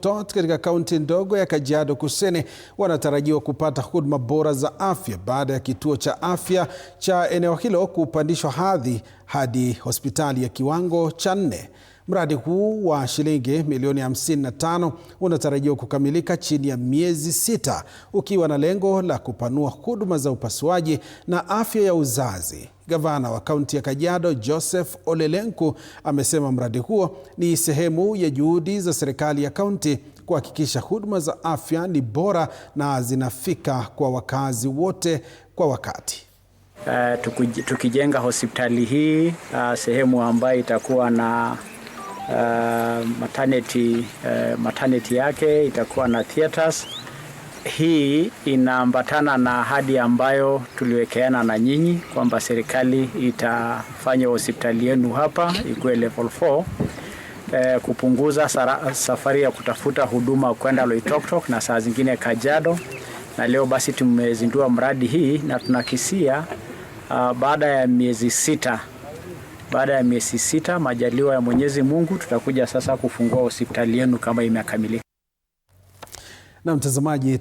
Tot katika kaunti ndogo ya Kajiado Kusini wanatarajiwa kupata huduma bora za afya baada ya kituo cha afya cha eneo hilo kupandishwa hadhi hadi hospitali ya kiwango cha 4. Mradi huu wa shilingi milioni 55 unatarajiwa kukamilika chini ya miezi 6 ukiwa na lengo la kupanua huduma za upasuaji na afya ya uzazi. Gavana wa kaunti ya Kajiado Joseph Ole Lenku amesema mradi huo ni sehemu ya juhudi za serikali ya kaunti kuhakikisha huduma za afya ni bora na zinafika kwa wakazi wote kwa wakati. Tukijenga hospitali hii sehemu ambayo itakuwa na maternity yake, itakuwa na theaters. Hii inaambatana na ahadi ambayo tuliwekeana na nyinyi kwamba serikali itafanya hospitali yenu hapa ikuwe level 4, kupunguza safari ya kutafuta huduma kwenda Loitoktok na saa zingine Kajiado. Na leo basi tumezindua mradi hii na tunakisia baada ya miezi 6 majaliwa ya Mwenyezi Mungu tutakuja sasa kufungua hospitali yenu kama imekamilika. Na mtazamaji